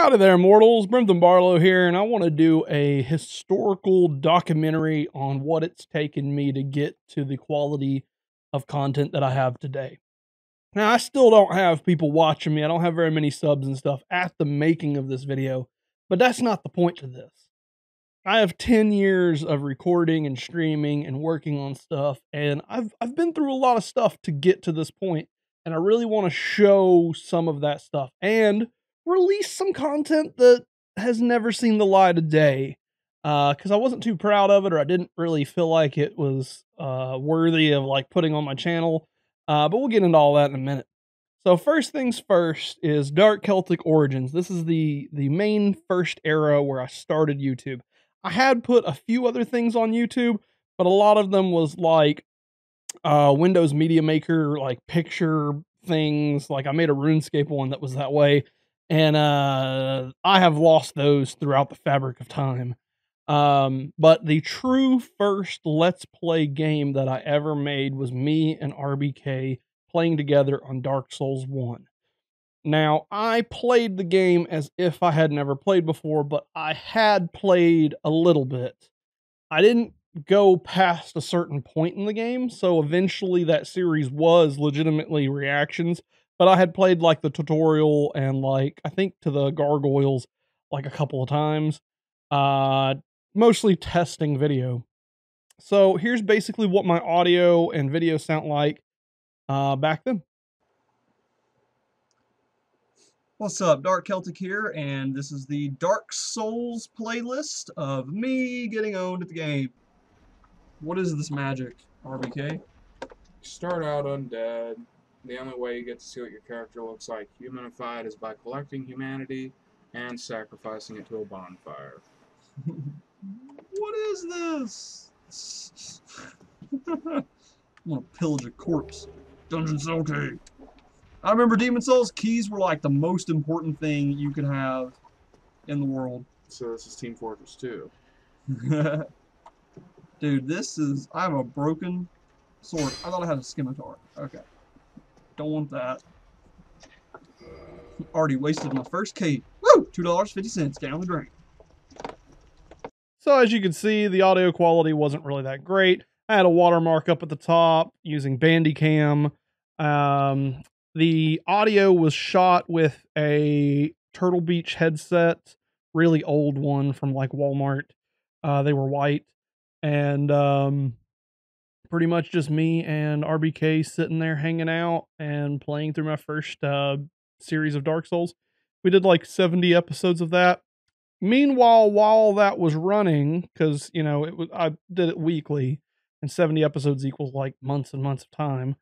Howdy there, mortals. Brimthen here, and I want to do a historical documentary on what it's taken me to get to the quality of content that I have today. Now, I still don't have people watching me. I don't have very many subs and stuff at the making of this video, but that's not the point to this. I have 10 years of recording and streaming and working on stuff, and I've been through a lot of stuff to get to this point, and I really want to show some of that stuff and release some content that has never seen the light of day, because I wasn't too proud of it, or I didn't really feel like it was worthy of like putting on my channel. But we'll get into all that in a minute. So first things first is Dark Celtic Origins. This is the main first era where I started YouTube. I had put a few other things on YouTube, but a lot of them was like Windows Media Maker, like picture things. Like I made a RuneScape one that was that way, and I have lost those throughout the fabric of time. But the true first Let's Play game that I ever made was me and RBK playing together on Dark Souls 1. Now, I played the game as if I had never played before, but I had played a little bit. I didn't go past a certain point in the game, so eventually that series was legitimately reactions, but I had played like the tutorial and like, I think to the gargoyles like a couple of times, mostly testing video. So here's basically what my audio and video sound like back then. What's up, Dark Celtic here, and this is the Dark Souls playlist of me getting owned at the game. What is this magic, RBK? You start out undead. The only way you get to see what your character looks like humanified is by collecting humanity and sacrificing it to a bonfire. What is this? I'm gonna pillage a corpse. Dungeon Celtic. I remember Demon Souls, keys were like the most important thing you could have in the world. So this is Team Fortress 2. Dude, I have a broken sword. I thought I had a scimitar. Okay. Don't want that. Already wasted my first key. Woo! $2.50 down the drain. So as you can see, the audio quality wasn't really that great. I had a watermark up at the top using Bandicam. The audio was shot with a Turtle Beach headset, really old one from like Walmart. They were white, and pretty much just me and RBK sitting there hanging out and playing through my first series of Dark Souls. We did like 70 episodes of that. Meanwhile, while that was running, because you know I did it weekly, and 70 episodes equals like months and months of time.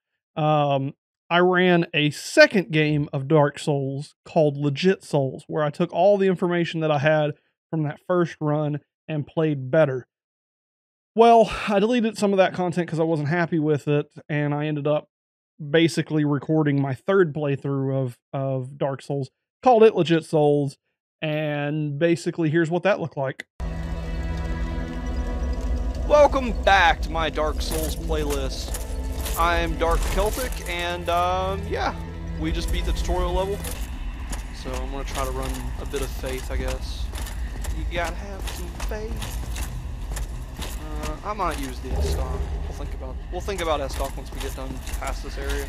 I ran a second game of Dark Souls called Legit Souls, where I took all the information that I had from that first run and played better. Well, I deleted some of that content because I wasn't happy with it, and I ended up basically recording my third playthrough of Dark Souls, called it Legit Souls, and basically here's what that looked like. Welcome back to my Dark Souls playlist. I'm Dark Celtic, and yeah, we just beat the tutorial level, so I'm gonna try to run a bit of faith, I guess. You gotta have some faith. I might use the S-Stock. We'll think about S-Stock once we get done past this area,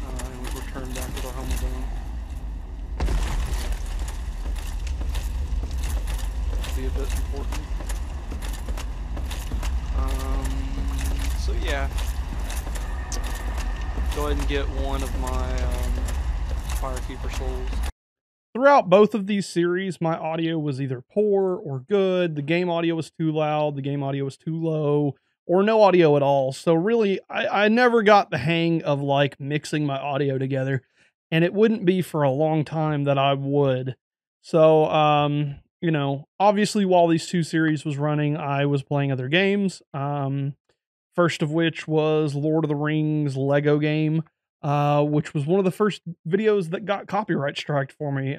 and we return back to our home zone. Be a bit important. So yeah. Go ahead and get one of my Firekeeper souls. Throughout both of these series, my audio was either poor or good. The game audio was too loud, the game audio was too low, or no audio at all. So really, I never got the hang of like mixing my audio together, and it wouldn't be for a long time that I would. So, you know, obviously while these two series was running, I was playing other games. First of which was Lord of the Rings Lego game, which was one of the first videos that got copyright striked for me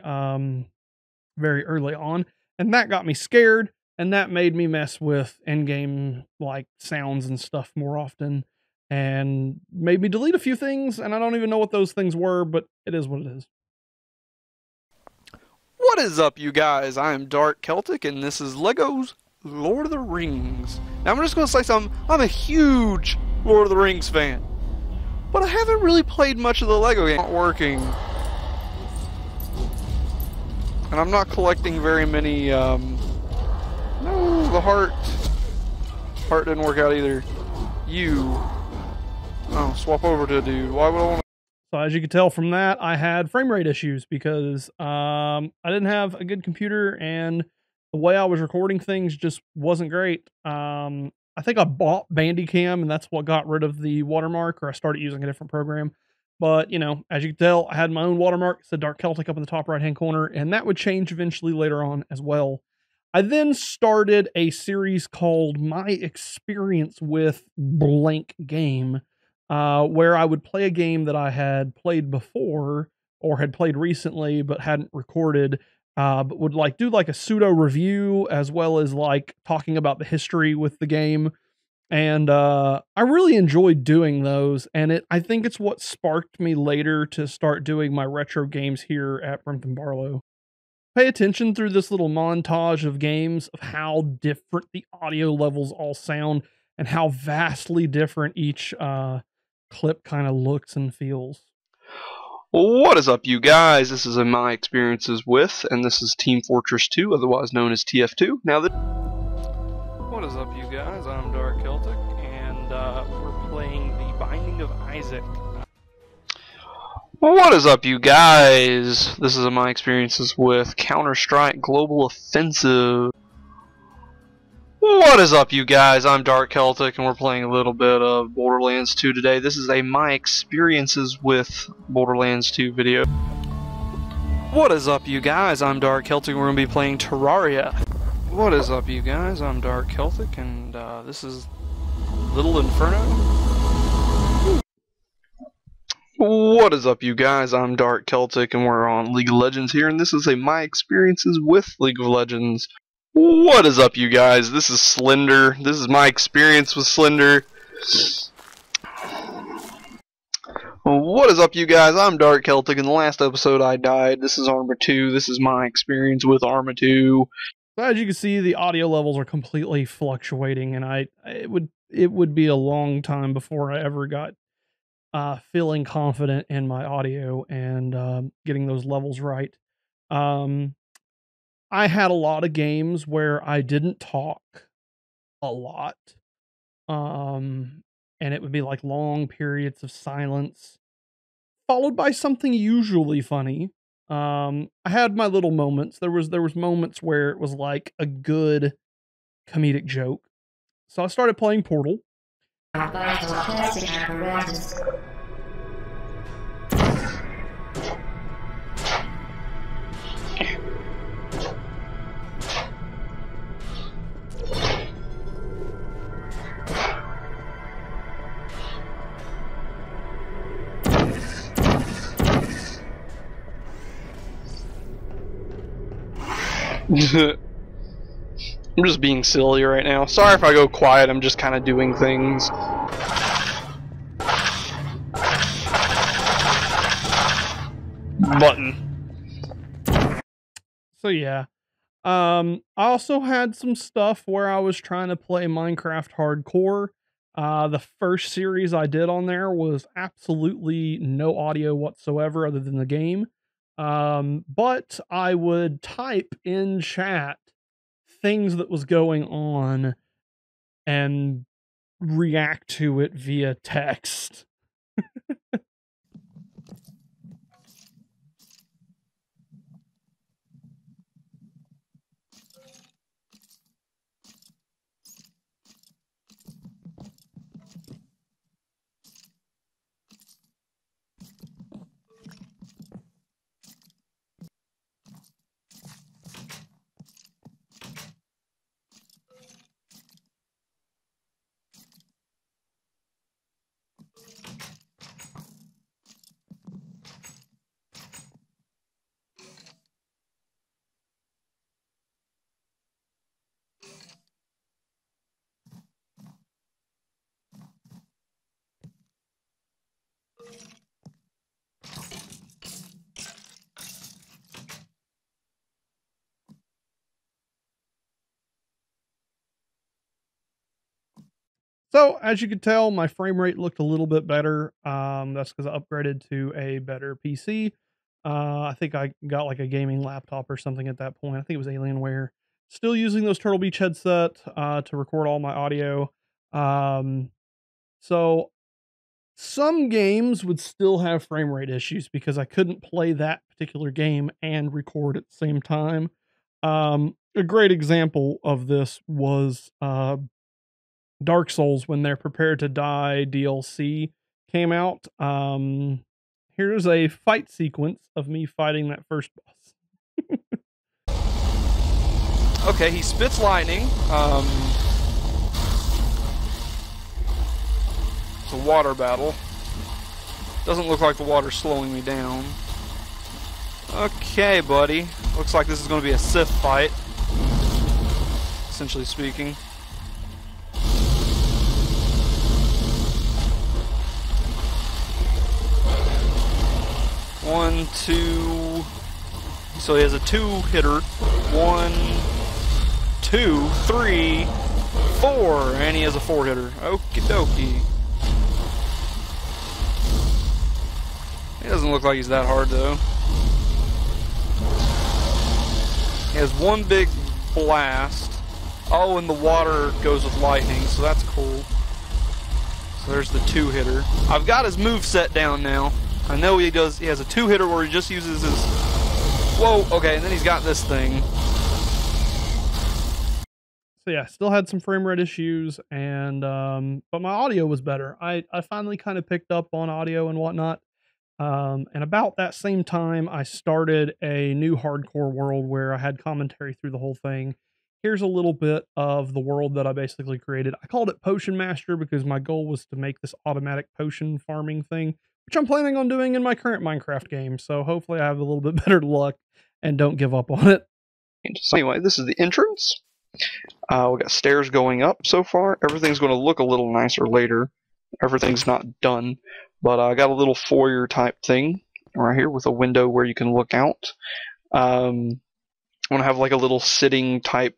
very early on. And that got me scared, and that made me mess with in-game like sounds and stuff more often, and made me delete a few things, and I don't even know what those things were, but it is what it is. What is up, you guys? I am Dark Celtic, and this is LEGO's Lord of the Rings. Now, I'm just going to say something. I'm a huge Lord of the Rings fan, but I haven't really played much of the LEGO game. Not working. And I'm not collecting very many, no, the heart didn't work out either. Oh, swap over to a dude. Why would I want to? So as you can tell from that, I had frame rate issues because I didn't have a good computer and the way I was recording things just wasn't great. I think I bought Bandicam and that's what got rid of the watermark, or I started using a different program. But, you know, as you can tell, I had my own watermark. It said Dark Celtic up in the top right-hand corner, and that would change eventually later on as well. I then started a series called My Experience with Blank Game, where I would play a game that I had played before or had played recently but hadn't recorded, but would like do like a pseudo review as well as like talking about the history with the game. And I really enjoyed doing those, and I think it's what sparked me later to start doing my retro games here at Brimthen Barlow. Pay attention through this little montage of games of how different the audio levels all sound and how vastly different each clip kind of looks and feels. What is up, you guys? This is My Experiences with, and this is Team Fortress 2, otherwise known as TF2. What is up, you guys? I'm Dark Celtic, and we're playing The Binding of Isaac. What is up, you guys? This is My Experiences with Counter-Strike Global Offensive. What is up, you guys? I'm Dark Celtic, and we're playing a little bit of Borderlands 2 today. This is a My Experiences with Borderlands 2 video. What is up, you guys? I'm Dark Celtic, and we're going to be playing Terraria. What is up, you guys? I'm Dark Celtic, and this is Little Inferno. What is up, you guys? I'm Dark Celtic, and we're on League of Legends here, and this is a My Experiences with League of Legends. What is up, you guys? This is Slender. This is my experience with Slender. What is up, you guys? I'm Dark Celtic. In the last episode, I died. This is Arma 2. This is my experience with Arma 2. So as you can see, the audio levels are completely fluctuating, and it would be a long time before I ever got feeling confident in my audio and getting those levels right. I had a lot of games where I didn't talk a lot, and it would be like long periods of silence, followed by something usually funny. I had my little moments. There was moments where it was like a good comedic joke. So I started playing Portal. I'm just being silly right now. Sorry if I go quiet, I'm just kind of doing things. Button. So yeah. I also had some stuff where I was trying to play Minecraft Hardcore. The first series I did on there was absolutely no audio whatsoever other than the game. But I would type in chat things that was going on and react to it via text. So as you could tell, my frame rate looked a little bit better. That's because I upgraded to a better PC. I think I got like a gaming laptop or something at that point. I think it was Alienware. Still using those Turtle Beach headset to record all my audio. So some games would still have frame rate issues because I couldn't play that particular game and record at the same time. A great example of this was Dark Souls when their Prepare to Die DLC came out. Here's a fight sequence of me fighting that first boss. Okay, he spits lightning. It's a water battle. Doesn't look like the water's slowing me down. Okay, buddy. Looks like this is going to be a Sith fight, essentially speaking. One, two. So he has a 2-hitter. 1, 2, 3, 4, and he has a 4-hitter. Okie dokie. He doesn't look like he's that hard though. He has one big blast. Oh, and the water goes with lightning, so that's cool. So there's the 2-hitter. I've got his moveset down now. I know he has a 2-hitter where he just uses his... Whoa, okay, and then he's got this thing. So yeah, still had some frame rate issues, and but my audio was better. I finally kind of picked up on audio and whatnot. And about that same time, I started a new hardcore world where I had commentary through the whole thing. Here's a little bit of the world that I basically created. I called it Potion Master because my goal was to make this automatic potion farming thing, which I'm planning on doing in my current Minecraft game. So hopefully I have a little bit better luck and don't give up on it. So anyway, this is the entrance. We got stairs going up so far. Everything's going to look a little nicer later. Everything's not done. But I got a little foyer type thing right here with a window where you can look out. I'm going to have like a little sitting type,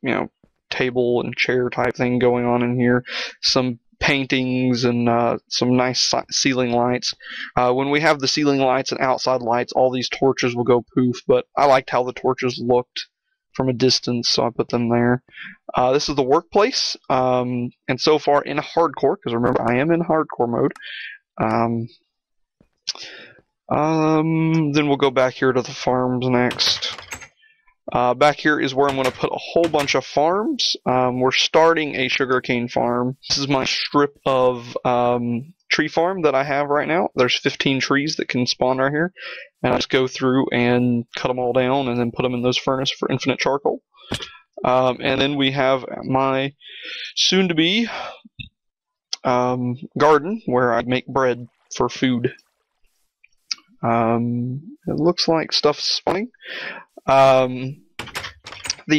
table and chair type thing going on in here. Some paintings and some nice ceiling lights. When we have the ceiling lights and outside lights, all these torches will go poof, but I liked how the torches looked from a distance, so I put them there. This is the workplace, and so far in hardcore, because remember I am in hardcore mode. Then we'll go back here to the farms next. Back here is where I'm going to put a whole bunch of farms. We're starting a sugarcane farm. This is my strip of tree farm that I have right now. There's 15 trees that can spawn right here. And I just go through and cut them all down and then put them in those furnaces for infinite charcoal. And then we have my soon-to-be garden where I make bread for food. It looks like stuff's spawning. The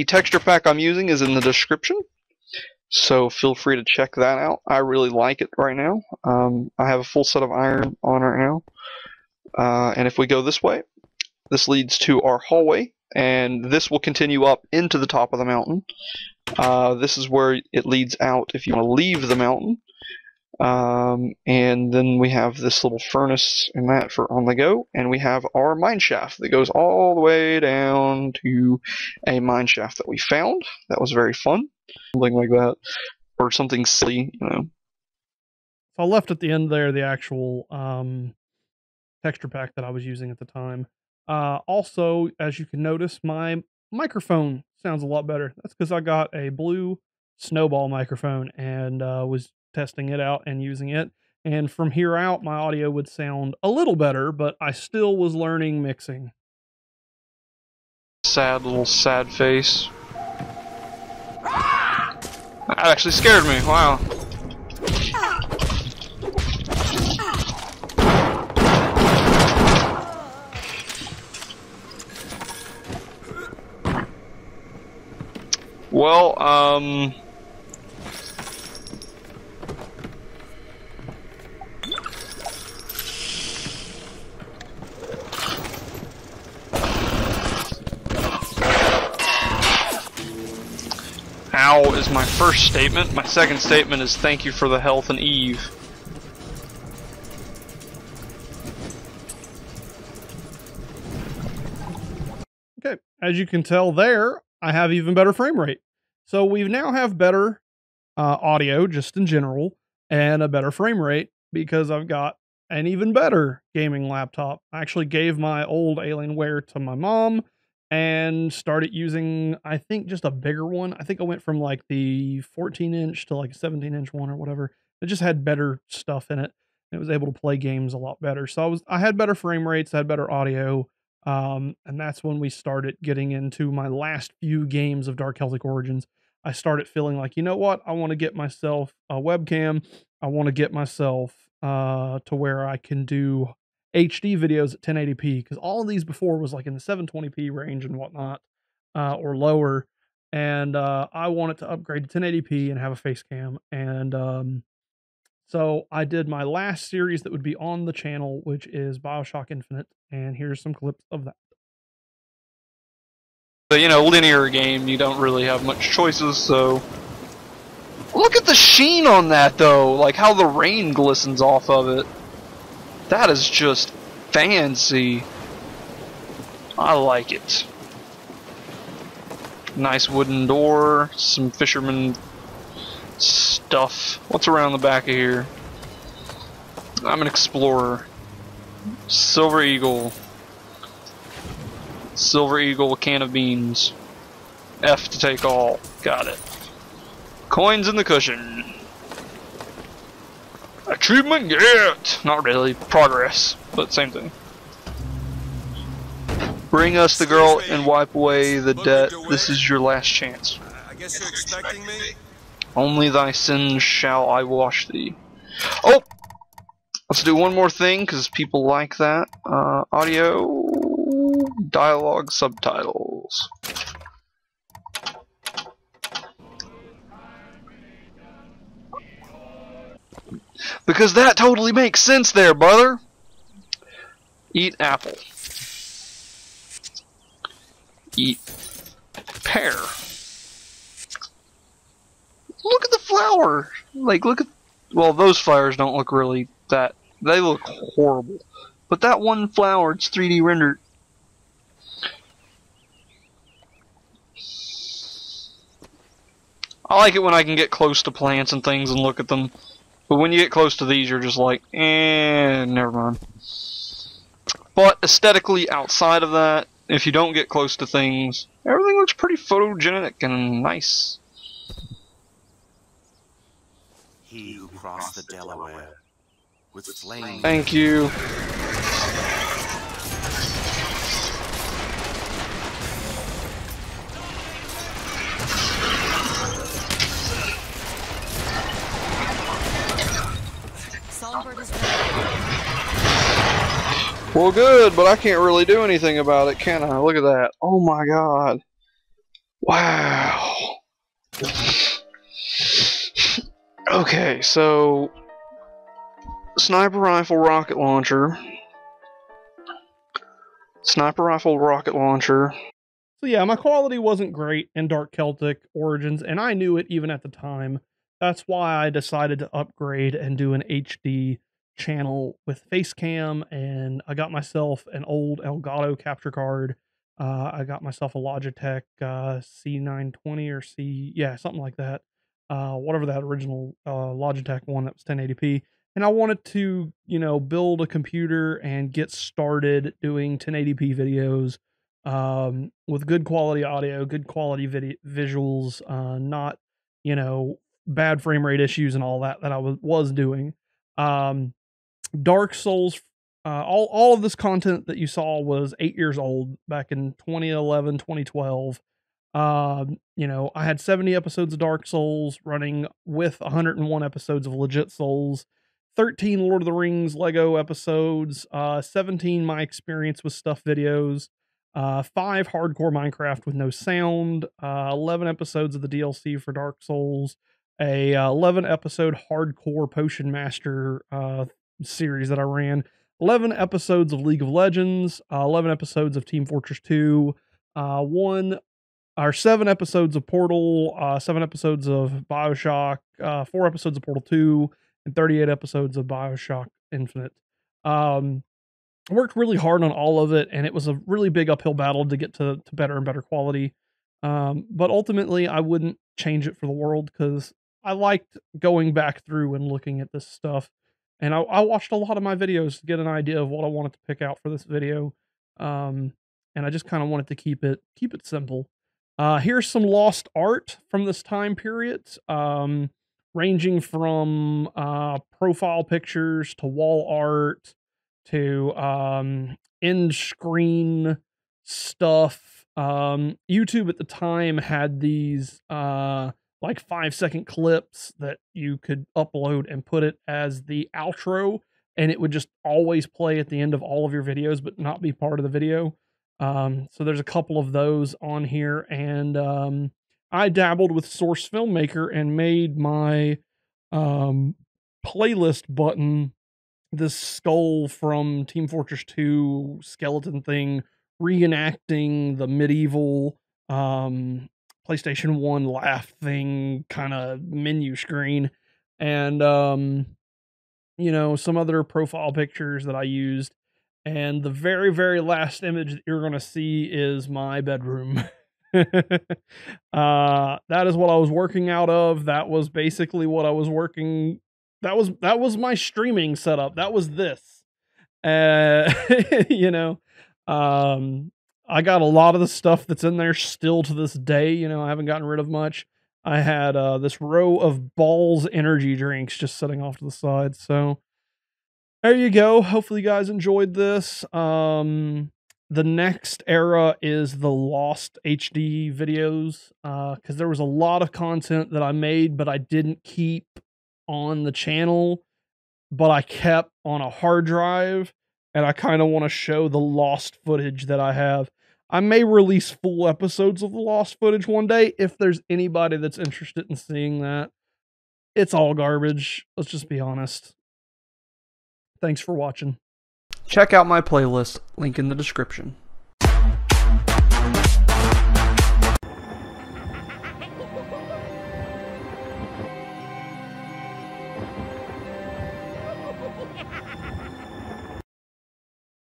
texture pack I'm using is in the description, so feel free to check that out. I really like it right now. I have a full set of iron on right now. And if we go this way, this leads to our hallway, and this will continue up into the top of the mountain. This is where it leads out if you want to leave the mountain. And then we have this little furnace and that for on the go, and we have our mine shaft that goes all the way down to a mine shaft that we found. That was very fun, something like that, or something silly, So I left at the end there the actual texture pack that I was using at the time. Also, as you can notice, my microphone sounds a lot better. That's because I got a blue snowball microphone and was testing it out and using it. And from here out, my audio would sound a little better, but I still was learning mixing. Sad little sad face. That actually scared me. Wow. Well, ow is my first statement. My second statement is thank you for the health and Eve. Okay, as you can tell there, I have even better frame rate. So we now have better audio just in general and a better frame rate because I've got an even better gaming laptop. I actually gave my old Alienware to my mom and started using, I think, just a bigger one. I think I went from like the 14-inch to like a 17-inch one or whatever. It just had better stuff in it. It was able to play games a lot better. So I had better frame rates, I had better audio. And that's when we started getting into my last few games of Dark Celtic Origins. I started feeling like, you know what? I want to get myself a webcam. I want to get myself to where I can do HD videos at 1080p, because all of these before was like in the 720p range and whatnot, or lower. And I wanted to upgrade to 1080p and have a face cam. And so I did my last series that would be on the channel, which is BioShock Infinite. And here's some clips of that. But, you know, linear game, you don't really have much choices, so... Look at the sheen on that, though! Like, how the rain glistens off of it. That is just fancy. I like it. Nice wooden door, some fisherman stuff. What's around the back of here? I'm an explorer. Silver Eagle. Silver Eagle, a can of beans. F to take all. Got it. Coins in the cushion. Achievement get! Not really. Progress. But same thing. Bring us the girl and wipe away the debt. This is your last chance. I guess you're expecting me? Only thy sins shall I wash thee. Oh! Let's do one more thing, because people like that. Audio... Dialogue subtitles. Because that totally makes sense there, brother! Eat apple. Eat pear. Look at the flower! Like, look at... Well, those flowers don't look really that... They look horrible. But that one flower, it's 3D rendered. I like it when I can get close to plants and things and look at them. But when you get close to these, you're just like, never mind. But aesthetically, outside of that, if you don't get close to things, everything looks pretty photogenic and nice. He who crossed the Delaware with flame. Thank you. Well, good, but I can't really do anything about it, can I? Look at that. Oh my god. Wow. Okay, so... Sniper rifle rocket launcher. Sniper rifle rocket launcher. So yeah, my quality wasn't great in Dark Celtic Origins, and I knew it even at the time. That's why I decided to upgrade and do an HD channel with face cam, and I got myself an old Elgato capture card. I got myself a Logitech C920 or something like that. Whatever that original Logitech one that was 1080p. And I wanted to, build a computer and get started doing 1080p videos with good quality audio, good quality visuals, not, bad frame rate issues and all that I was doing. Dark Souls, all of this content that you saw was 8 years old back in 2011, 2012. I had 70 episodes of Dark Souls running with 101 episodes of legit Souls, 13 Lord of the Rings Lego episodes, 17 my experience with stuff videos, 5 hardcore Minecraft with no sound, 11 episodes of the DLC for Dark Souls, a 11 episode hardcore Potion Master series that I ran, 11 episodes of League of Legends, 11 episodes of Team Fortress 2, one Or 7 episodes of Portal, 7 episodes of Bioshock, 4 episodes of Portal 2, and 38 episodes of Bioshock Infinite. I worked really hard on all of it, and it was a really big uphill battle to get to better and better quality. But ultimately, I wouldn't change it for the world because I liked going back through and looking at this stuff. And I watched a lot of my videos to get an idea of what I wanted to pick out for this video. And I just kind of wanted to keep it simple. Here's some lost art from this time period, ranging from profile pictures to wall art to end screen stuff. YouTube at the time had these like 5-second clips that you could upload and put it as the outro, and it would just always play at the end of all of your videos but not be part of the video. So there's a couple of those on here, and I dabbled with Source Filmmaker and made my playlist button this skull from Team Fortress 2 skeleton thing, reenacting the medieval PlayStation 1 laugh thing kind of menu screen, and you know, some other profile pictures that I used. And the very, very last image that you're going to see is my bedroom. That is what I was working out of. That was basically what I was working. That was my streaming setup. That was this. You know, I got a lot of the stuff that's in there still to this day. You know, I haven't gotten rid of much. I had this row of Balls energy drinks just sitting off to the side. So there you go. Hopefully you guys enjoyed this. The next era is the Lost HD videos, because there was a lot of content that I made, but I didn't keep on the channel, but I kept on a hard drive, and I kind of want to show the lost footage that I have. I may release full episodes of the lost footage one day if there's anybody that's interested in seeing that. It's all garbage. Let's just be honest. Thanks for watching. Check out my playlist, link in the description.